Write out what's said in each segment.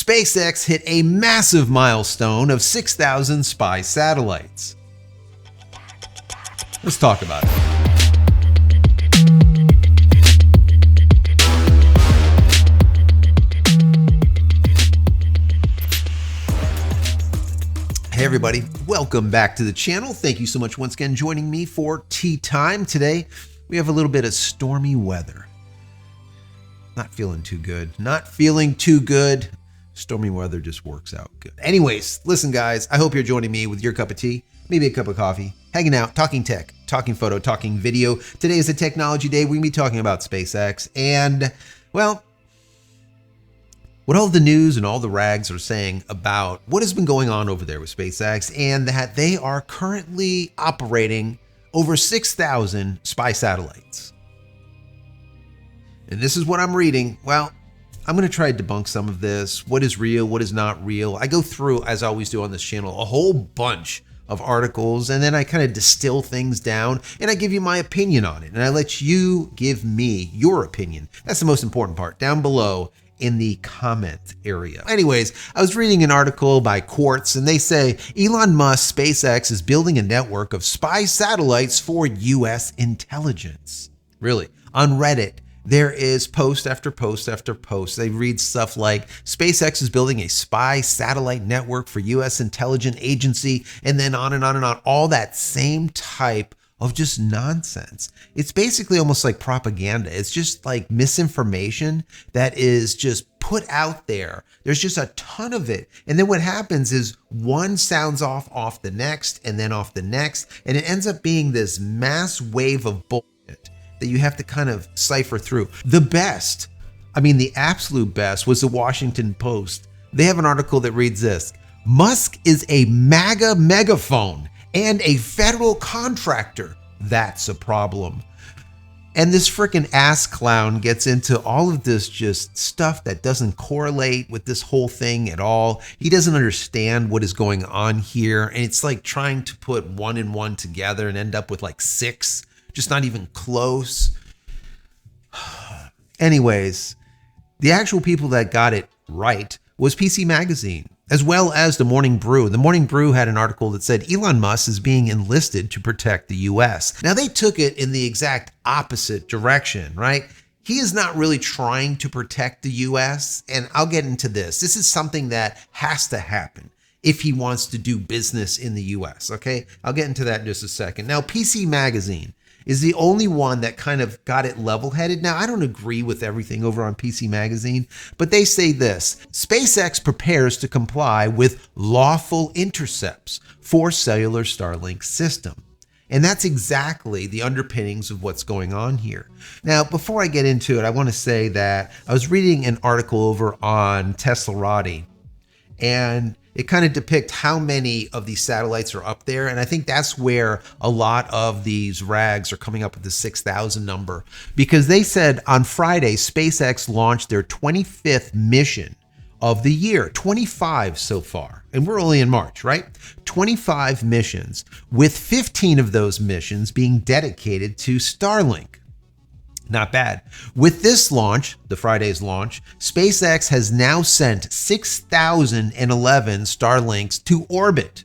SpaceX hit a massive milestone of 6,000 spy satellites. Let's talk about it. Hey everybody, welcome back to the channel. Thank you so much once again joining me for tea time. Today, we have a little bit of stormy weather. Not feeling too good. Stormy weather just works out good. Anyways, listen guys, I hope you're joining me with your cup of tea, maybe a cup of coffee, hanging out, talking tech, talking photo, talking video. Today is a technology day. We're going to be talking about SpaceX and, well, what all the news and all the rags are saying about what has been going on over there with SpaceX, and that they are currently operating over 6,000 spy satellites. And this is what I'm reading. Well, I'm going to try to debunk some of this. What is real? What is not real? I go through, as I always do on this channel, a whole bunch of articles, and then I kind of distill things down and I give you my opinion on it. And I let you give me your opinion. That's the most important part. Down below in the comment area. Anyways, I was reading an article by Quartz, and they say Elon Musk SpaceX is building a network of spy satellites for US intelligence. Really, on Reddit, there is post after post after post. They read stuff like SpaceX is building a spy satellite network for US intelligence agency, and then on and on and on, all that same type of just nonsense. It's basically almost like propaganda. It's just like misinformation that is just put out there. There's just a ton of it. And then what happens is one sounds off the next, and then off the next, and it ends up being this mass wave of bullshit that you have to kind of cipher through. The best, the absolute best was the Washington Post. They have an article that reads this: Musk is a MAGA megaphone and a federal contractor. That's a problem. And this freaking ass clown gets into all of this just stuff that doesn't correlate with this whole thing at all. He doesn't understand what is going on here. And it's like trying to put one and one together and end up with like six, just not even close. Anyways, the actual people that got it right was PC Magazine, as well as the Morning Brew. The Morning Brew had an article that said Elon Musk is being enlisted to protect the US. Now they took it in the exact opposite direction, right? He is not really trying to protect the US, and I'll get into this. This is something that has to happen if he wants to do business in the US, okay? I'll get into that in just a second. Now, PC Magazine is the only one that kind of got it level-headed. Now, I don't agree with everything over on PC Magazine, but they say this: SpaceX prepares to comply with lawful intercepts for cellular Starlink system. And that's exactly the underpinnings of what's going on here. Now, before I get into it, I want to say that I was reading an article over on Teslarati, and it kind of depicts how many of these satellites are up there. And I think that's where a lot of these rags are coming up with the 6,000 number, because they said on Friday, SpaceX launched their 25th mission of the year, 25 so far. And we're only in March, right? 25 missions, with 15 of those missions being dedicated to Starlink. Not bad. With this launch, the Friday's launch, SpaceX has now sent 6,011 Starlinks to orbit.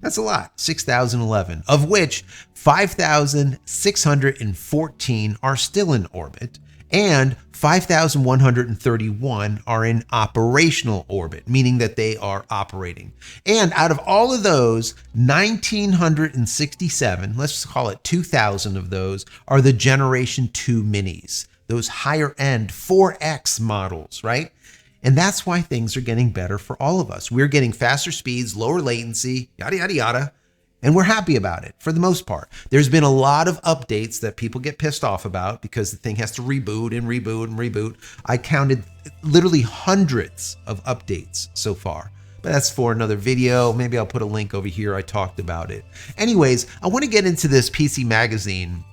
That's a lot, 6,011, of which 5,614 are still in orbit, and 5,131 are in operational orbit, meaning that they are operating. And out of all of those, 1,967, let's call it 2,000 of those, are the Generation 2 minis, those higher end 4X models, right? And that's why things are getting better for all of us. We're getting faster speeds, lower latency, yada, yada, yada. And we're happy about it for the most part. There's been a lot of updates that people get pissed off about because the thing has to reboot and reboot and reboot. I counted literally hundreds of updates so far, but that's for another video. Maybe I'll put a link over here. I talked about it. Anyways, I want to get into this PC Magazine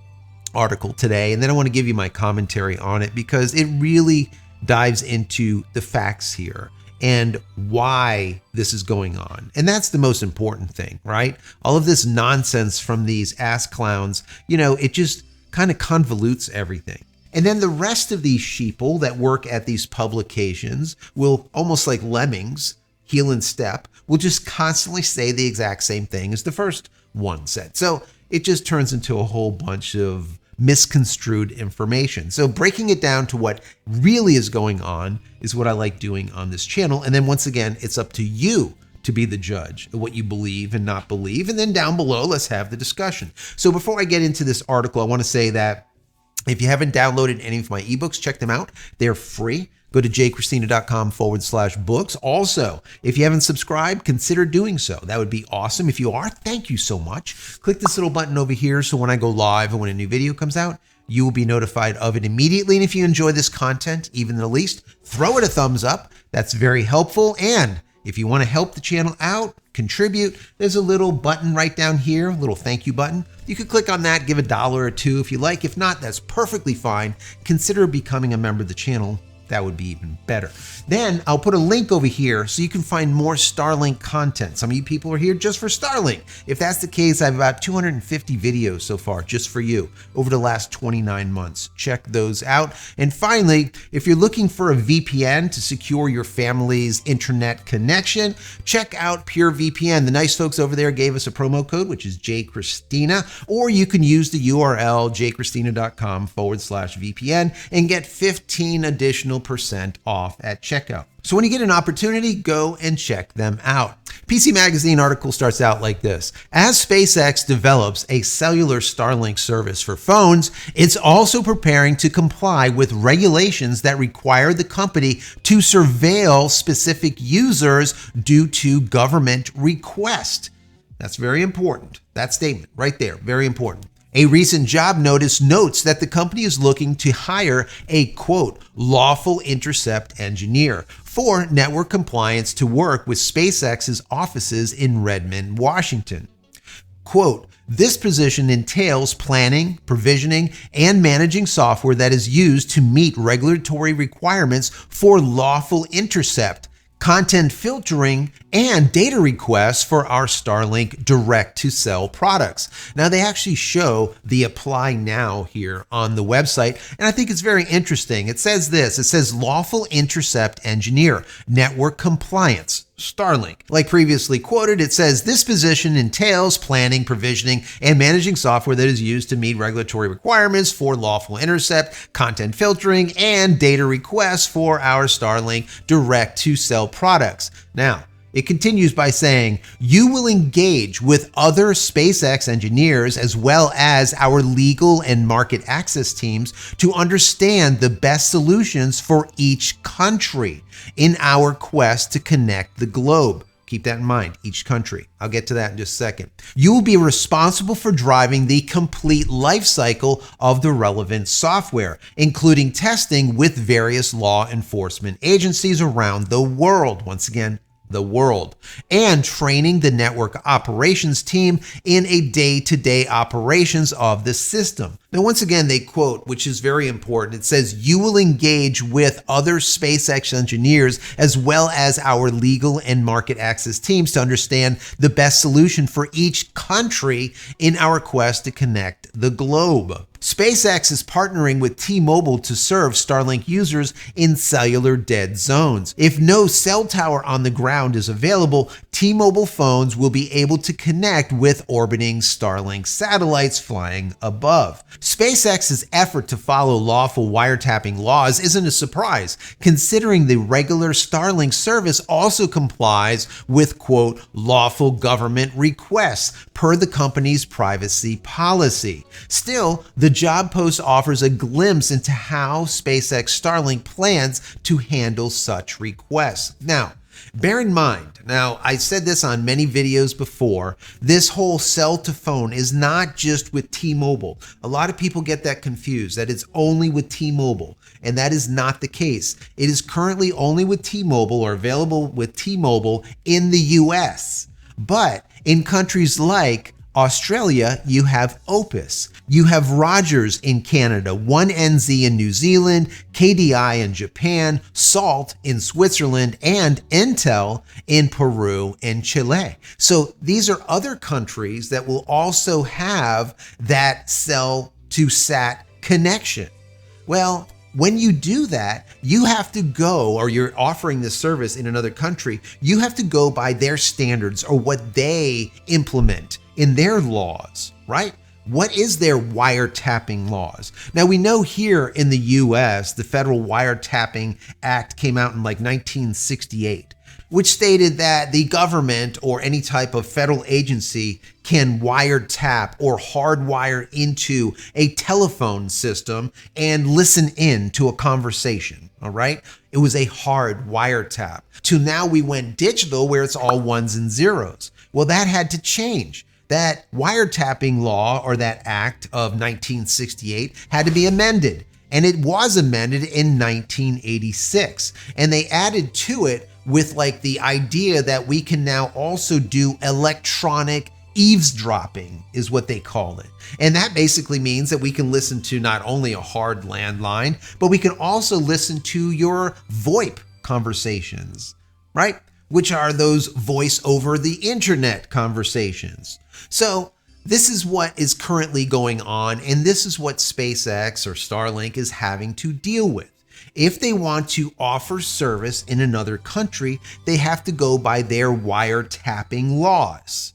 article today, and then I want to give you my commentary on it because it really dives into the facts here and why this is going on. And that's the most important thing, right? All of this nonsense from these ass clowns, it just kind of convolutes everything. And then the rest of these sheeple that work at these publications will, almost like lemmings, heel and step, will just constantly say the exact same thing as the first one said. So it just turns into a whole bunch of misconstrued information. So breaking it down to what really is going on is what I like doing on this channel. And then once again, it's up to you to be the judge of what you believe and not believe. And then down below, let's have the discussion. So before I get into this article, I want to say that if you haven't downloaded any of my ebooks, check them out. They're free. Go to jcristina.com/books. Also, if you haven't subscribed, consider doing so. That would be awesome. If you are, thank you so much. Click this little button over here so when I go live and when a new video comes out, you will be notified of it immediately. And if you enjoy this content, even the least, throw it a thumbs up. That's very helpful. And if you want to help the channel out, contribute, there's a little button right down here, a little thank you button. You could click on that, give $1 or $2 if you like. If not, that's perfectly fine. Consider becoming a member of the channel. That would be even better. Then I'll put a link over here so you can find more Starlink content. Some of you people are here just for Starlink. If that's the case, I have about 250 videos so far just for you over the last 29 months. Check those out. And finally, if you're looking for a VPN to secure your family's internet connection, check out PureVPN. The nice folks over there gave us a promo code, which is JCristina, or you can use the URL jcristina.com/VPN and get 15 additional % off at checkout. So when you get an opportunity, go and check them out. PC Magazine article starts out like this. As SpaceX develops a cellular Starlink service for phones, it's also preparing to comply with regulations that require the company to surveil specific users due to government request. That's very important. That statement right there, very important. A recent job notice notes that the company is looking to hire a, quote, lawful intercept engineer for network compliance to work with SpaceX's offices in Redmond, Washington. Quote, this position entails planning, provisioning, and managing software that is used to meet regulatory requirements for lawful intercept, content filtering, and data requests for our Starlink direct-to-cell products. Now, they actually show the apply now here on the website, and I think it's very interesting. It says this, it says lawful intercept engineer, network compliance, Starlink. Like previously quoted, it says this position entails planning, provisioning, and managing software that is used to meet regulatory requirements for lawful intercept, content filtering, and data requests for our Starlink direct-to-cell products. Now, it continues by saying, you will engage with other SpaceX engineers as well as our legal and market access teams to understand the best solutions for each country in our quest to connect the globe. Keep that in mind, each country. I'll get to that in just a second. You will be responsible for driving the complete life cycle of the relevant software, including testing with various law enforcement agencies around the world. Once again, the world, and training the network operations team in a day-to-day operations of the system. Now, once again, they quote, which is very important. It says, you will engage with other SpaceX engineers as well as our legal and market access teams to understand the best solution for each country in our quest to connect the globe. SpaceX is partnering with T-Mobile to serve Starlink users in cellular dead zones. If no cell tower on the ground is available, T-Mobile phones will be able to connect with orbiting Starlink satellites flying above. SpaceX's effort to follow lawful wiretapping laws isn't a surprise, considering the regular Starlink service also complies with, quote, lawful government requests per the company's privacy policy. Still, the job post offers a glimpse into how SpaceX Starlink plans to handle such requests. Now, bear in mind, I said this on many videos before, this whole cell to phone is not just with T-Mobile. A lot of people get that confused, that it's only with T-Mobile, and that is not the case. It is currently only with T-Mobile or available with T-Mobile in the US. But in countries like Australia, you have Opus. You have Rogers in Canada, 1NZ in New Zealand, KDI in Japan, Salt in Switzerland, and Intel in Peru and Chile. So these are other countries that will also have that cell to sat connection. Well, when you do that, you have to go, or you're offering this service in another country, you have to go by their standards or what they implement in their laws, right? What is their wiretapping laws? Now, we know here in the US, the Federal Wiretapping Act came out in like 1968, which stated that the government or any type of federal agency can wiretap or hardwire into a telephone system and listen in to a conversation, all right? It was a hard wiretap. To now we went digital where it's all ones and zeros. Well, that had to change. That wiretapping law or that act of 1968 had to be amended. And it was amended in 1986. And they added to it with like the idea that we can now also do electronic eavesdropping is what they call it. And that basically means that we can listen to not only a hard landline, but we can also listen to your VoIP conversations, right? Which are those voice over the internet conversations. So this is what is currently going on, and this is what SpaceX or Starlink is having to deal with. If they want to offer service in another country, they have to go by their wiretapping laws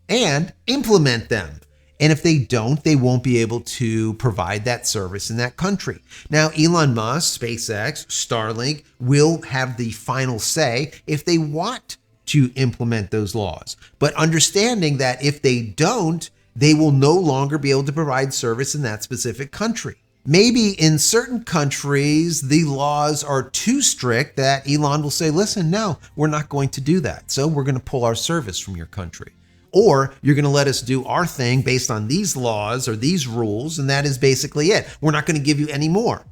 and implement them. And if they don't, they won't be able to provide that service in that country. Now, Elon Musk, SpaceX, Starlink will have the final say if they want to implement those laws. But understanding that if they don't, they will no longer be able to provide service in that specific country. Maybe in certain countries, the laws are too strict that Elon will say, listen, no, we're not going to do that. So we're going to pull our service from your country. Or you're going to let us do our thing based on these laws or these rules, and that is basically it. We're not going to give you any more.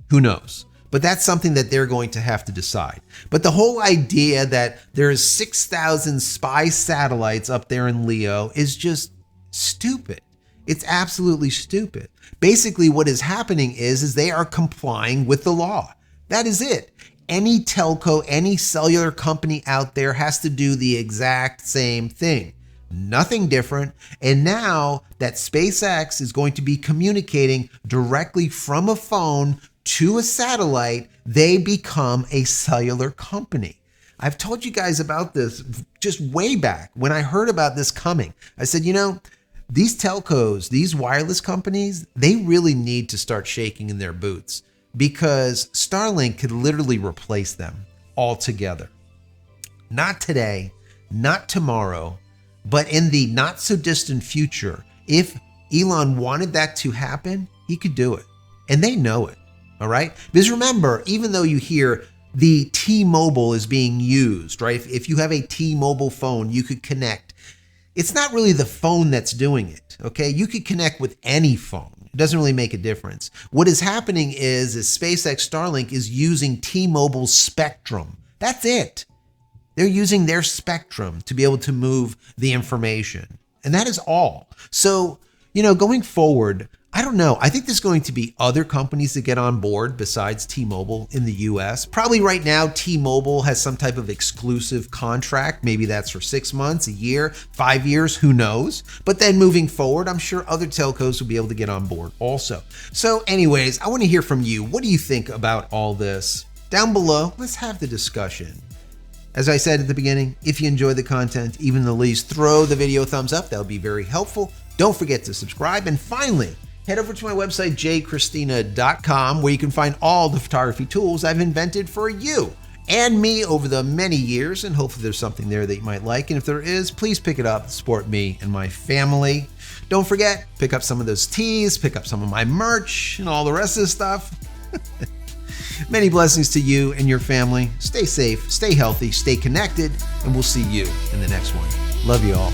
Who knows? But that's something that they're going to have to decide. But the whole idea that there's 6,000 spy satellites up there in LEO is just stupid. It's absolutely stupid. Basically, what is happening is they are complying with the law. That is it. Any telco, any cellular company out there has to do the exact same thing. Nothing different. And now that SpaceX is going to be communicating directly from a phone to a satellite, they become a cellular company. I've told you guys about this just way back when I heard about this coming. I said, you know, these telcos, these wireless companies, they really need to start shaking in their boots because Starlink could literally replace them altogether. Not today, not tomorrow, but in the not so distant future, if Elon wanted that to happen, he could do it. And they know it, all right? Because remember, even though you hear the T-Mobile is being used, right? If you have a T-Mobile phone, you could connect. It's not really the phone that's doing it, okay? You could connect with any phone. It doesn't really make a difference. What is happening is SpaceX Starlink is using T-Mobile's spectrum. That's it. They're using their spectrum to be able to move the information. And that is all. So, you know, going forward, I don't know. I think there's going to be other companies that get on board besides T-Mobile in the US. Probably right now, T-Mobile has some type of exclusive contract. Maybe that's for 6 months, a year, 5 years, who knows? But then moving forward, I'm sure other telcos will be able to get on board also. So anyways, I want to hear from you. What do you think about all this? Down below, let's have the discussion. As I said at the beginning, if you enjoy the content, even the least, throw the video a thumbs up. That would be very helpful. Don't forget to subscribe. And finally, head over to my website, JCristina.com, where you can find all the photography tools I've invented for you and me over the many years. And hopefully there's something there that you might like. And if there is, please pick it up, support me and my family. Don't forget, pick up some of those teas, pick up some of my merch and all the rest of the stuff. Many blessings to you and your family. Stay safe, stay healthy, stay connected, and we'll see you in the next one. Love you all.